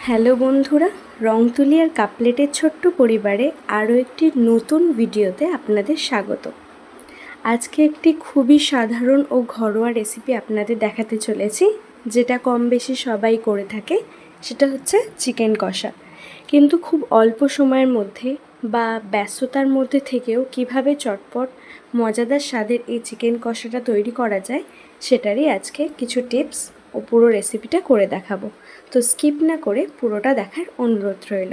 Hello বন্ধুরা, রং তুলি আর কাপলেটের ছোট্ট পরিবারে আরও একটি নতুন ভিডিওতে আপনাদের স্বাগত। আজকে একটি খুবই সাধারণ ও ঘরোয়া রেসিপি আপনাদের দেখাতে চলেছি, যেটা কম বেশি সবাই করে থাকে। সেটা হচ্ছে চিকেন কষা। কিন্তু খুব অল্প সময়ের মধ্যে বা ব্যস্ততার মধ্যে থেকেও কিভাবে চটপট মজাদার স্বাদের এই চিকেন কষাটা তৈরি করা যায়, সেটারই আজকে কিছু টিপস ও পুরো রেসিপিটা করে দেখাবো। তো স্কিপ না করে পুরোটা দেখার অনুরোধ রইল।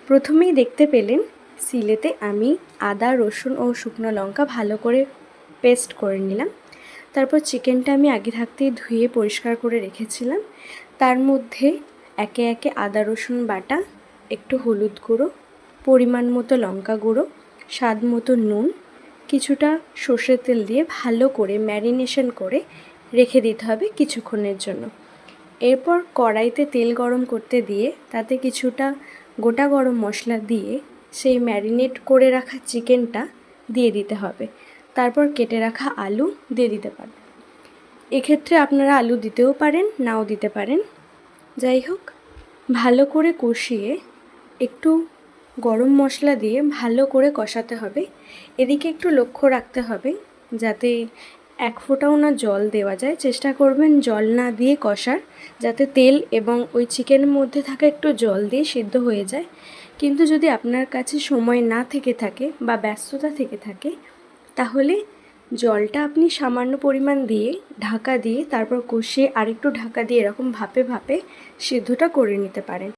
প্রথমেই দেখতে পেলেন সিলেতে আমি আদা, রসুন ও শুকনো লঙ্কা ভালো করে পেস্ট করে নিলাম। তারপর চিকেনটা আমি আগে থাকতেই ধুয়ে পরিষ্কার করে রেখেছিলাম। তার মধ্যে একে একে আদা রসুন বাটা, একটু হলুদ গুঁড়ো, পরিমাণ মতো লঙ্কা গুঁড়ো, স্বাদ মতো নুন, কিছুটা সর্ষের তেল দিয়ে ভালো করে ম্যারিনেশন করে রেখে দিতে হবে কিছুক্ষণের জন্য। এরপর কড়াইতে তেল গরম করতে দিয়ে তাতে কিছুটা গোটা গরম মশলা দিয়ে সেই ম্যারিনেট করে রাখা চিকেনটা দিয়ে দিতে হবে। তারপর কেটে রাখা আলু দিয়ে দিতে পারেন। এক্ষেত্রে আপনারা আলু দিতেও পারেন, নাও দিতে পারেন। যাই হোক, ভালো করে কষিয়ে একটু গরম মশলা দিয়ে ভালো করে কষাতে হবে। এদিকে একটু লক্ষ্য রাখতে হবে যাতে এক ফোঁটাও না জল দেওয়া যায়। চেষ্টা করবেন জল না দিয়ে কষার, যাতে তেল এবং ওই চিকেনের মধ্যে থাকা একটু জল দিয়ে সিদ্ধ হয়ে যায়। কিন্তু যদি আপনার কাছে সময় না থেকে থাকে বা ব্যস্ততা থেকে থাকে, তাহলে জলটা আপনি সামান্য পরিমাণ দিয়ে ঢাকা দিয়ে তারপর কষিয়ে আরেকটু ঢাকা দিয়ে এরকম ভাপে ভাপে সিদ্ধটা করে নিতে পারেন।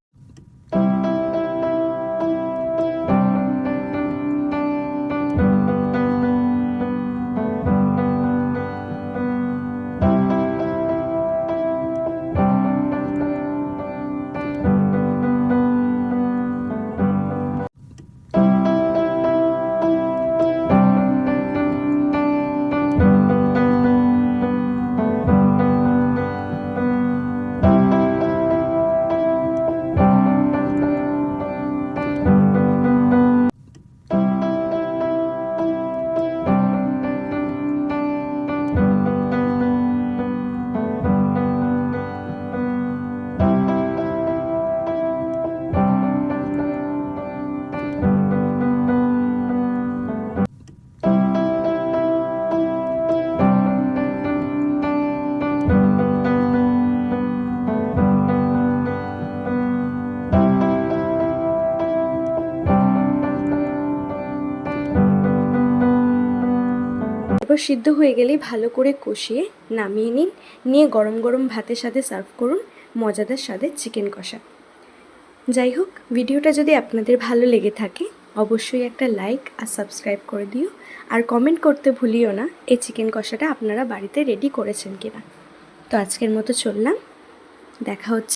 তারপর সিদ্ধ হয়ে গেলেই ভালো করে কষিয়ে নামিয়ে নিন। নিয়ে গরম গরম ভাতের সাথে সার্ভ করুন মজাদার স্বাদের চিকেন কষা। যাই হোক, ভিডিওটা যদি আপনাদের ভালো লেগে থাকে অবশ্যই একটা লাইক আর সাবস্ক্রাইব করে দিও। আর কমেন্ট করতে ভুলিও না এই চিকেন কষাটা আপনারা বাড়িতে রেডি করেছেন কিনা। তো আজকের মতো চললাম, দেখা হচ্ছে